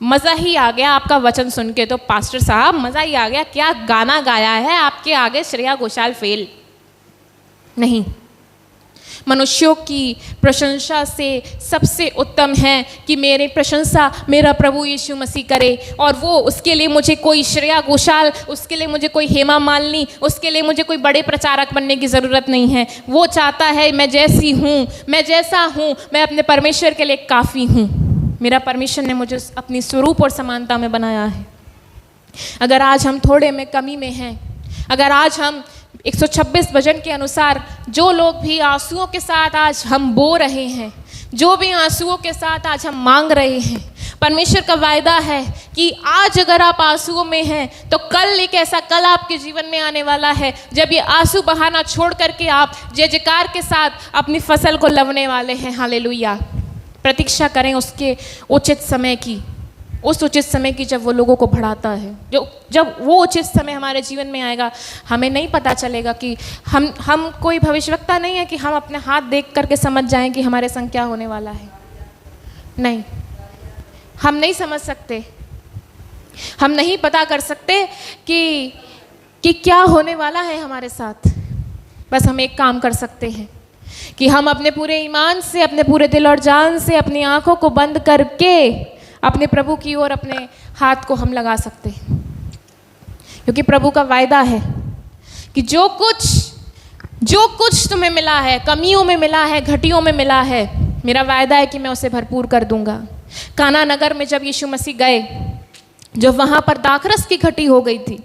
S1: मज़ा ही आ गया आपका वचन सुन के, तो पास्टर साहब मज़ा ही आ गया, क्या गाना गाया है, आपके आगे श्रेया घोषाल फेल। नहीं, मनुष्यों की प्रशंसा से सबसे उत्तम है कि मेरी प्रशंसा मेरा प्रभु यीशु मसीह करे, और वो उसके लिए मुझे कोई श्रेया घोषाल, उसके लिए मुझे कोई हेमा मालिनी, उसके लिए मुझे कोई बड़े प्रचारक बनने की ज़रूरत नहीं है। वो चाहता है मैं जैसी हूँ, मैं जैसा हूँ, मैं अपने परमेश्वर के लिए काफ़ी हूँ। मेरा परमेश्वर ने मुझे अपनी स्वरूप और समानता में बनाया है। अगर आज हम थोड़े में कमी में हैं, अगर आज हम 126 वचन के अनुसार जो लोग भी आंसुओं के साथ आज हम बो रहे हैं, जो भी आंसुओं के साथ आज हम मांग रहे हैं, परमेश्वर का वायदा है कि आज अगर आप आंसुओं में हैं तो कल एक ऐसा कल आपके जीवन में आने वाला है जब ये आंसू बहाना छोड़ करके आप जय जयकार के साथ अपनी फसल को लवने वाले हैं। हालेलुया। प्रतीक्षा करें उसके उचित समय की, उस उचित समय की जब वो लोगों को बढ़ाता है। जब वो उचित समय हमारे जीवन में आएगा, हमें नहीं पता चलेगा कि हम कोई भविष्यवक्ता नहीं है कि हम अपने हाथ देख करके समझ जाएं कि हमारे संग क्या होने वाला है। नहीं, हम नहीं समझ सकते, हम नहीं पता कर सकते कि क्या होने वाला है हमारे साथ। बस हम एक काम कर सकते हैं कि हम अपने पूरे ईमान से, अपने पूरे दिल और जान से अपनी आंखों को बंद करके अपने प्रभु की ओर अपने हाथ को हम लगा सकते हैं, क्योंकि प्रभु का वायदा है कि जो कुछ तुम्हें मिला है, कमियों में मिला है, घटियों में मिला है, मेरा वायदा है कि मैं उसे भरपूर कर दूंगा। काना नगर में जब यीशु मसीह गए, जब वहाँ पर दाखरस की घटी हो गई थी,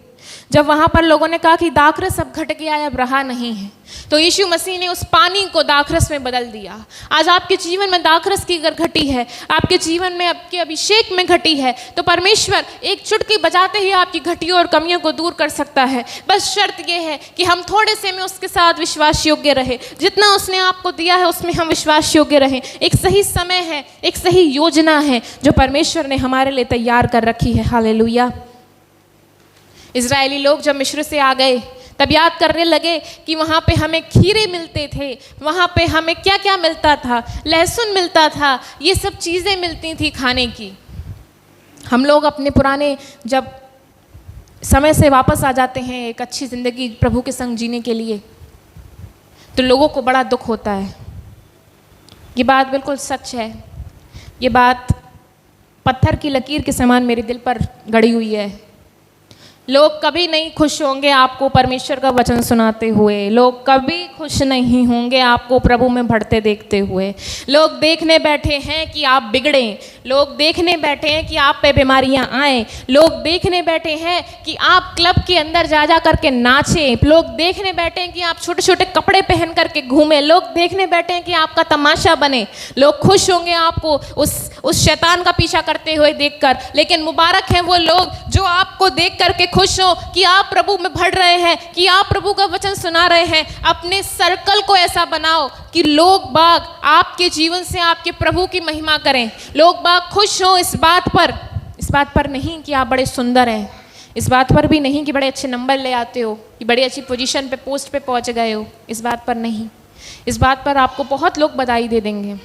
S1: जब वहाँ पर लोगों ने कहा कि दाखरस अब घट गया है, अब रहा नहीं है, तो यीशु मसीह ने उस पानी को दाखरस में बदल दिया। आज आपके जीवन में दाखरस की अगर घटी है, आपके जीवन में आपके अभिषेक में घटी है, तो परमेश्वर एक चुटकी बजाते ही आपकी घटियों और कमियों को दूर कर सकता है। बस शर्त यह है कि हम थोड़े से में उसके साथ विश्वास योग्य रहे, जितना उसने आपको दिया है उसमें हम विश्वास योग्य रहें। एक सही समय है, एक सही योजना है जो परमेश्वर ने हमारे लिए तैयार कर रखी है। हालेलुया। इज़राइली लोग जब मिस्र से आ गए तब याद करने लगे कि वहाँ पे हमें खीरे मिलते थे, वहाँ पे हमें क्या क्या मिलता था, लहसुन मिलता था, ये सब चीज़ें मिलती थी खाने की। हम लोग अपने पुराने जब समय से वापस आ जाते हैं एक अच्छी ज़िंदगी प्रभु के संग जीने के लिए, तो लोगों को बड़ा दुख होता है। ये बात बिल्कुल सच है, ये बात पत्थर की लकीर के समान मेरे दिल पर गड़ी हुई है। लोग कभी नहीं खुश होंगे आपको परमेश्वर का वचन सुनाते हुए, लोग कभी खुश नहीं होंगे आपको प्रभु में बढ़ते देखते हुए। लोग देखने बैठे हैं कि आप बिगड़ें, लोग देखने बैठे हैं कि आप पे बीमारियां आएँ, लोग देखने बैठे हैं कि आप क्लब के अंदर जा करके नाचें, लोग देखने बैठे हैं कि आप छोटे छोटे कपड़े पहन करके घूमें, लोग देखने बैठे हैं कि आपका तमाशा बने। लोग खुश होंगे आपको उस शैतान का पीछा करते हुए देखकर, लेकिन मुबारक हैं वो लोग जो आपको देख करके खुश हो कि आप प्रभु में बढ़ रहे हैं, कि आप प्रभु का वचन सुना रहे हैं। अपने सर्कल को ऐसा बनाओ कि लोग बाग आपके जीवन से आपके प्रभु की महिमा करें, लोग बाग खुश हो इस बात पर नहीं कि आप बड़े सुंदर हैं, इस बात पर भी नहीं कि बड़े अच्छे नंबर ले आते हो, कि बड़ी अच्छी पोजीशन पे, पोस्ट पे पहुंच गए हो, इस बात पर नहीं। इस बात पर आपको बहुत लोग बधाई दे देंगे,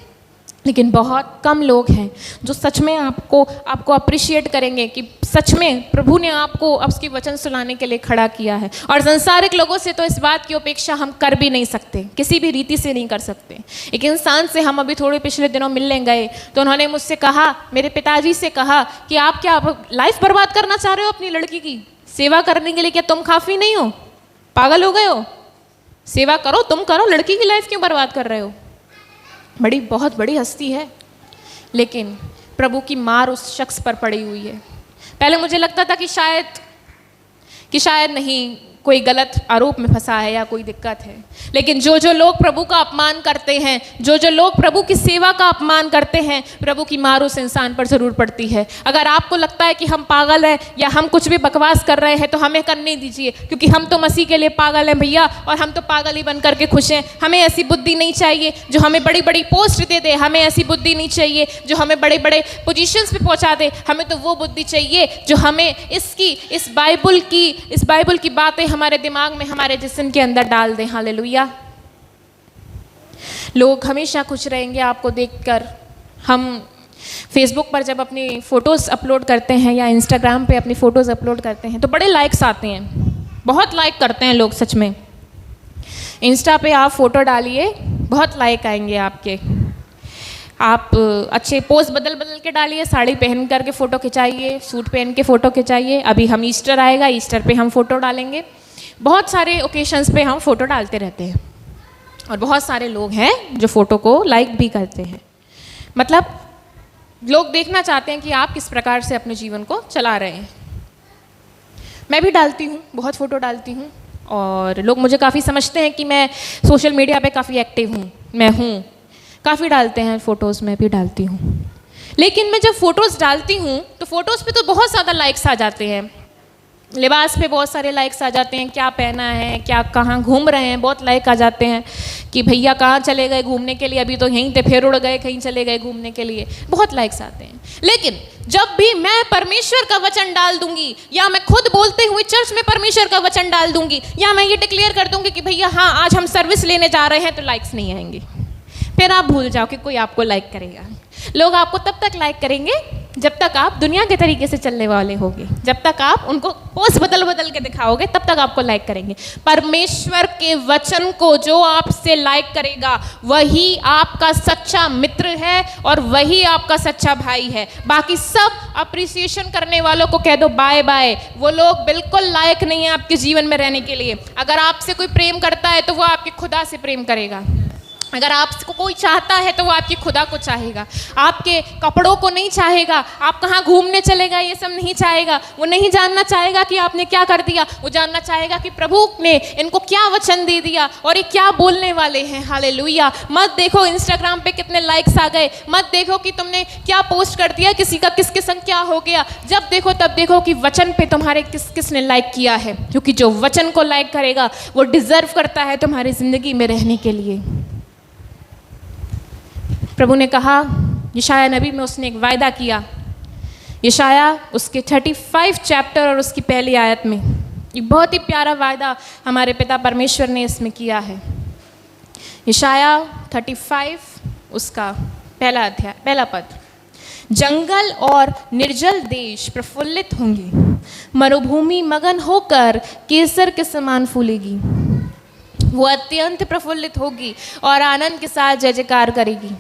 S1: लेकिन बहुत कम लोग हैं जो सच में आपको अप्रिशिएट करेंगे कि सच में प्रभु ने आपको उसकी वचन सुनाने के लिए खड़ा किया है। और संसारिक लोगों से तो इस बात की अपेक्षा हम कर भी नहीं सकते, किसी भी रीति से नहीं कर सकते। एक इंसान से हम अभी थोड़े पिछले दिनों मिलने गए तो उन्होंने मुझसे कहा, मेरे पिताजी से कहा कि आप क्या लाइफ बर्बाद करना चाह रहे हो अपनी लड़की की सेवा करने के लिए? क्या तुम काफ़ी नहीं हो? पागल हो गए हो? सेवा करो, तुम करो, लड़की की लाइफ क्यों बर्बाद कर रहे हो? बहुत बड़ी हस्ती है, लेकिन प्रभु की मार उस शख्स पर पड़ी हुई है। पहले मुझे लगता था कि शायद नहीं कोई गलत आरोप में फंसा है या कोई दिक्कत है, लेकिन जो लोग प्रभु का अपमान करते हैं, जो लोग प्रभु की सेवा का अपमान करते हैं, प्रभु की मार उस इंसान पर ज़रूर पड़ती है। अगर आपको लगता है कि हम पागल हैं या हम कुछ भी बकवास कर रहे हैं तो हमें करने दीजिए, क्योंकि हम तो मसीह के लिए पागल हैं भैया, और हम तो पागल ही बन करके खुश हैं। हमें ऐसी बुद्धि नहीं चाहिए जो हमें बड़ी बड़ी पोस्ट दे दे, हमें ऐसी बुद्धि नहीं चाहिए जो हमें बड़े बड़े पोजीशंस पे पहुंचा दे। हमें तो वो बुद्धि चाहिए जो हमें इस बाइबल की बातें हमारे दिमाग में, हमारे जिस्म के अंदर डाल दें। हालेलुया। लोग हमेशा खुश रहेंगे आपको देखकर। हम फेसबुक पर जब अपनी फ़ोटोज़ अपलोड करते हैं या इंस्टाग्राम पे अपनी फ़ोटोज़ अपलोड करते हैं तो बड़े लाइक्स आते हैं, बहुत लाइक करते हैं लोग। सच में इंस्टा पे आप फ़ोटो डालिए बहुत लाइक आएंगे आपके। आप अच्छे पोज बदल बदल के डालिए, साड़ी पहन करके फ़ोटो खिंचाइए, सूट पहन के फ़ोटो खिंचाइए। अभी हम ईस्टर आएगा, ईस्टर पे हम फ़ोटो डालेंगे। बहुत सारे ओकेशंस पे हम फ़ोटो डालते रहते हैं और बहुत सारे लोग हैं जो फ़ोटो को लाइक भी करते हैं। मतलब लोग देखना चाहते हैं कि आप किस प्रकार से अपने जीवन को चला रहे हैं। मैं भी डालती हूँ, बहुत फ़ोटो डालती हूँ और लोग मुझे काफ़ी समझते हैं कि मैं सोशल मीडिया पे काफ़ी एक्टिव हूँ। मैं हूँ, काफ़ी डालते हैं फ़ोटोज़, मैं भी डालती हूँ। लेकिन मैं जब फ़ोटोज़ डालती हूँ तो फ़ोटोज़ पे तो बहुत ज़्यादा लाइक्स आ जाते हैं। लिबास पे बहुत सारे लाइक्स आ जाते हैं, क्या पहना है, क्या कहाँ घूम रहे हैं, बहुत लाइक आ जाते हैं कि भैया कहाँ चले गए घूमने के लिए, अभी तो यहीं थे, फिर उड़ गए, कहीं चले गए घूमने के लिए, बहुत लाइक्स आते हैं। लेकिन जब भी मैं परमेश्वर का वचन डाल दूंगी या मैं खुद बोलते हुए चर्च में परमेश्वर का वचन डाल दूंगी या मैं ये डिक्लेयर कर दूंगी कि भैया हाँ आज हम सर्विस लेने जा रहे हैं, तो लाइक्स नहीं आएंगे। फिर आप भूल जाओ कि कोई आपको लाइक करेगा। लोग आपको तब तक लाइक करेंगे जब तक आप दुनिया के तरीके से चलने वाले होगे, जब तक आप उनको पोस्ट बदल बदल के दिखाओगे, तब तक आपको लाइक करेंगे। परमेश्वर के वचन को जो आपसे लाइक करेगा वही आपका सच्चा मित्र है और वही आपका सच्चा भाई है। बाकी सब अप्रिसिएशन करने वालों को कह दो बाय बाय, वो लोग बिल्कुल लायक नहीं है आपके जीवन में रहने के लिए। अगर आपसे कोई प्रेम करता है तो वो आपके खुदा से प्रेम करेगा। अगर आपको कोई चाहता है तो वो आपकी खुदा को चाहेगा, आपके कपड़ों को नहीं चाहेगा, आप कहाँ घूमने चलेगा ये सब नहीं चाहेगा। वो नहीं जानना चाहेगा कि आपने क्या कर दिया, वो जानना चाहेगा कि प्रभु ने इनको क्या वचन दे दिया और ये क्या बोलने वाले हैं। हालेलुया। मत देखो इंस्टाग्राम पे कितने लाइक्स आ गए, मत देखो कि तुमने क्या पोस्ट कर दिया, किसी का किसके संग क्या हो गया। जब देखो तब देखो कि वचन पे तुम्हारे किसने लाइक किया है, क्योंकि जो वचन को लाइक करेगा वो डिजर्व करता है तुम्हारी जिंदगी में रहने के लिए। प्रभु ने कहा यशाया नबी में, उसने एक वायदा किया। यशाया उसके 35 चैप्टर और उसकी पहली आयत में एक बहुत ही प्यारा वायदा हमारे पिता परमेश्वर ने इसमें किया है। यशाया 35 उसका पहला अध्याय, पहला पद, जंगल और निर्जल देश प्रफुल्लित होंगे, मरुभूमि मगन होकर केसर के समान फूलेगी। वो अत्यंत प्रफुल्लित होगी और आनंद के साथ जय जयकार करेगी।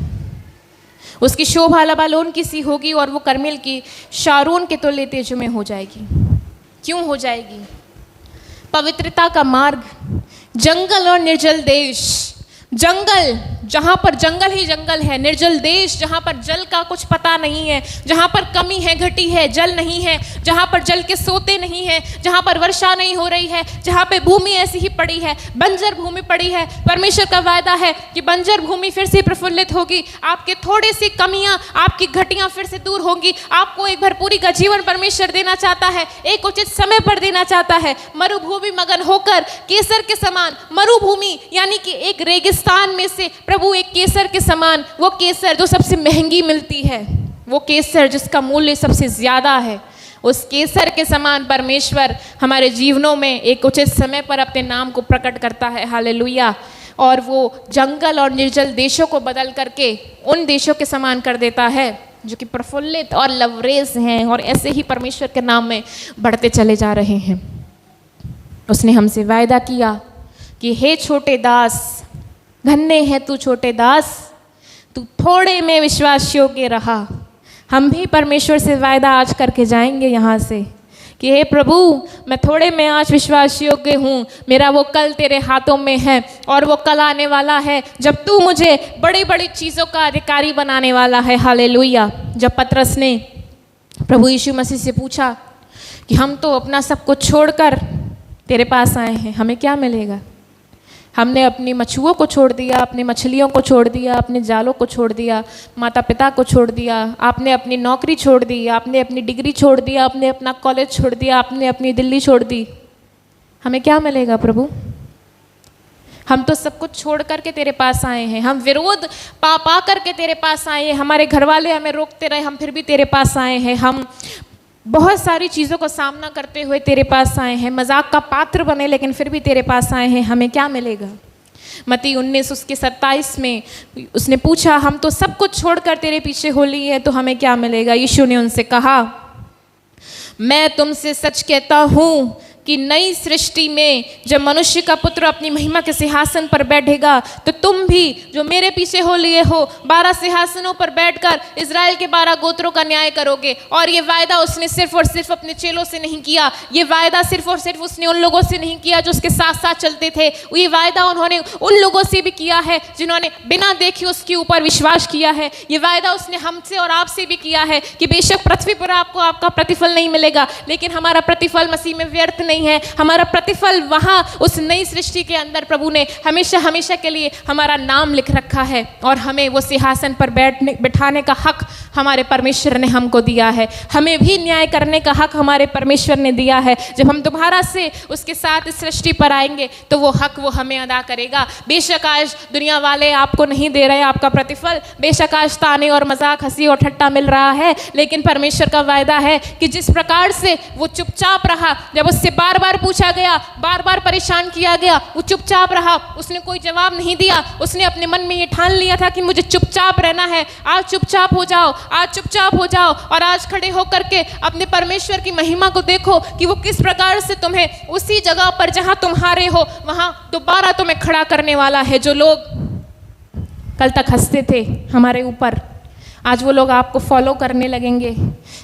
S1: उसकी शोभा लबालोन की सी होगी और वो कर्मेल की शारोन के तुल्य तेज में हो जाएगी। क्यों हो जाएगी? पवित्रता का मार्ग, जंगल और निर्जल देश। जंगल जहाँ पर जंगल ही जंगल है, निर्जल देश जहाँ पर जल का कुछ पता नहीं है, जहाँ पर कमी है, घटी है, जल नहीं है, जहाँ पर जल के सोते नहीं है, जहाँ पर वर्षा नहीं हो रही है, जहाँ पे भूमि ऐसी ही पड़ी है, बंजर भूमि पड़ी है। परमेश्वर का वायदा है कि बंजर भूमि फिर से प्रफुल्लित होगी, आपके थोड़ी सी कमियां, आपकी घटियां फिर से दूर होंगी। आपको एक भरपूरी का जीवन परमेश्वर देना चाहता है, एक उचित समय पर देना चाहता है। मरुभूमि मगन होकर केसर के समान, मरुभूमि यानी कि एक रेगिस्तान में से प्रभु एक केसर के समान, वो केसर जो सबसे महंगी मिलती है, वो केसर जिसका मूल्य सबसे ज्यादा है, उस केसर के समान परमेश्वर हमारे जीवनों में एक उचित समय पर अपने नाम को प्रकट करता है। हालेलुया। और वो जंगल और निर्जल देशों को बदल करके उन देशों के समान कर देता है जो कि प्रफुल्लित और लवरेज हैं और ऐसे ही परमेश्वर के नाम में बढ़ते चले जा रहे हैं। उसने हमसे वायदा किया कि हे छोटे दास, धन्य है तू छोटे दास, तू थोड़े में विश्वास योग्य रहा। हम भी परमेश्वर से वायदा आज करके जाएंगे यहाँ से कि हे प्रभु, मैं थोड़े में आज विश्वास योग्य हूँ, मेरा वो कल तेरे हाथों में है और वो कल आने वाला है जब तू मुझे बड़ी बड़ी चीज़ों का अधिकारी बनाने वाला है। हालेलुया। जब पतरस ने प्रभु यीशु मसीह से पूछा कि हम तो अपना सब कुछ छोड़कर तेरे पास आए हैं, हमें क्या मिलेगा? हमने अपनी मछुओं को छोड़ दिया, अपनी मछलियों को छोड़ दिया, अपने जालों को छोड़ दिया, माता पिता को छोड़ दिया, आपने अपनी नौकरी छोड़ दी, आपने अपनी डिग्री छोड़ दिया, आपने अपना कॉलेज छोड़ दिया, आपने अपनी दिल्ली छोड़ दी। हमें क्या मिलेगा प्रभु? हम तो सब कुछ छोड़ करके तेरे पास आए हैं, हम विरोध पा करके तेरे पास आए हैं, हमारे घर वाले हमें रोकते रहे, हम फिर भी तेरे पास आए हैं, हम बहुत सारी चीज़ों का सामना करते हुए तेरे पास आए हैं, मजाक का पात्र बने लेकिन फिर भी तेरे पास आए हैं, हमें क्या मिलेगा? मत्ती 19 उसके 27 में उसने पूछा, हम तो सब कुछ छोड़कर तेरे पीछे हो लिए हैं, तो हमें क्या मिलेगा? यीशु ने उनसे कहा, मैं तुमसे सच कहता हूँ कि नई सृष्टि में जब मनुष्य का पुत्र अपनी महिमा के सिंहासन पर बैठेगा तो तुम भी जो मेरे पीछे हो लिए हो 12 सिंहासनों पर बैठकर इजराइल के 12 गोत्रों का न्याय करोगे। और ये वायदा उसने सिर्फ और सिर्फ अपने चेलों से नहीं किया, ये वायदा सिर्फ और सिर्फ उसने उन लोगों से नहीं किया जो उसके साथ साथ चलते थे, ये वायदा उन्होंने उन लोगों से भी किया है जिन्होंने बिना देखे उसके ऊपर विश्वास किया है। ये वायदा उसने हमसे और आपसे भी किया है कि बेशक पृथ्वी पर आपको आपका प्रतिफल नहीं मिलेगा, लेकिन हमारा प्रतिफल मसीह में व्यर्थ नहीं है। हमारा प्रतिफल वहाँ उस नई सृष्टि के अंदर प्रभु ने हमेशा हमेशा के लिए हमारा नाम लिख रखा है और हमें वो सिंहासन पर बैठाने का हक हमारे परमेश्वर ने हमको दिया है। हमें भी न्याय करने का हक हमारे परमेश्वर ने दिया है। जब हम दोबारा से उसके साथ इस सृष्टि पर आएंगे तो वो हक वो हमें अदा करेगा। बेशक आज दुनिया वाले आपको नहीं दे रहे आपका प्रतिफल, बेशक आज ताने और मजाक हंसी और ठट्टा मिल रहा है, लेकिन परमेश्वर का वायदा है कि जिस प्रकार से वो चुपचाप रहा, जब उससे बार बार पूछा गया, बार बार परेशान किया गया, वो चुपचाप रहा, उसने कोई जवाब नहीं दिया। उसने अपने मन में ये ठान लिया था कि मुझे चुपचाप रहना है। आज चुपचाप हो जाओ, आज चुपचाप हो जाओ और आज खड़े होकर के अपने परमेश्वर की महिमा को देखो कि वो किस प्रकार से तुम्हें उसी जगह पर जहां तुम हारे हो वहां दोबारा तुम्हें खड़ा करने वाला है। जो लोग कल तक हंसते थे हमारे ऊपर, आज वो लोग आपको फॉलो करने लगेंगे।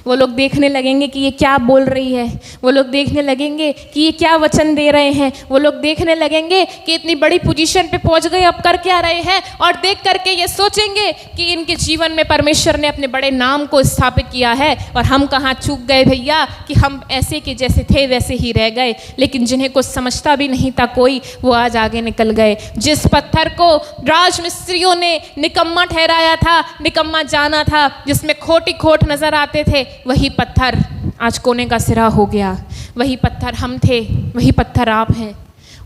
S1: वो लोग देखने लगेंगे कि ये क्या बोल रही है, वो लोग देखने लगेंगे कि ये क्या वचन दे रहे हैं, वो लोग देखने लगेंगे कि इतनी बड़ी पोजीशन पे पहुंच गए, अब कर क्या रहे हैं, और देख करके ये सोचेंगे कि इनके जीवन में परमेश्वर ने अपने बड़े नाम को स्थापित किया है और हम कहाँ चूक गए भैया कि हम ऐसे के जैसे थे वैसे ही रह गए। लेकिन जिन्हें कुछ समझता भी नहीं था कोई, वो आज आगे निकल गए। जिस पत्थर को राजमिस्त्रियों ने निकम्मा ठहराया था, निकम्मा जाना था, जिसमें खोटी खोट नजर आते थे, वही पत्थर आज कोने का सिरा हो गया। वही पत्थर हम थे, वही पत्थर आप हैं।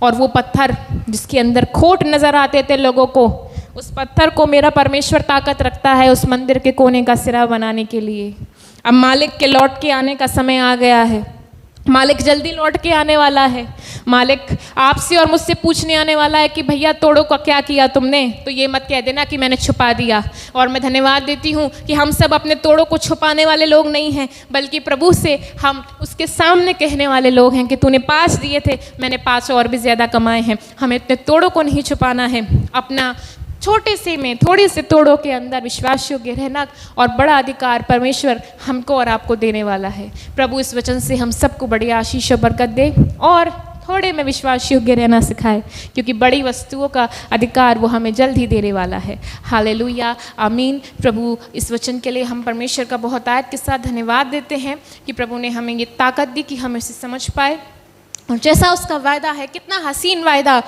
S1: और वो पत्थर जिसके अंदर खोट नजर आते थे लोगों को, उस पत्थर को मेरा परमेश्वर ताकत रखता है उस मंदिर के कोने का सिरा बनाने के लिए। अब मालिक के लौट के आने का समय आ गया है। मालिक जल्दी लौट के आने वाला है। मालिक आपसे और मुझसे पूछने आने वाला है कि भैया तोड़ों का क्या किया तुमने। तो ये मत कह देना कि मैंने छुपा दिया। और मैं धन्यवाद देती हूँ कि हम सब अपने तोड़ों को छुपाने वाले लोग नहीं हैं, बल्कि प्रभु से हम उसके सामने कहने वाले लोग हैं कि तूने 5 दिए थे, मैंने 5 और भी ज़्यादा कमाए हैं। हमें इतने तोड़ों को नहीं छुपाना है, अपना छोटे से में थोड़े से तोड़ों के अंदर विश्वास योग्य रहना और बड़ा अधिकार परमेश्वर हमको और आपको देने वाला है। प्रभु इस वचन से हम सबको बड़ी आशीष और बरकत दे और थोड़े में विश्वास योग्य रहना सिखाए, क्योंकि बड़ी वस्तुओं का अधिकार वो हमें जल्द ही देने वाला है। हालेलुया, आमीन। प्रभु इस वचन के लिए हम परमेश्वर का बहुत आयत के साथ धन्यवाद देते हैं कि प्रभु ने हमें ये ताकत दी कि हम इसे समझ पाए और जैसा उसका वायदा है, कितना हसीन वायदा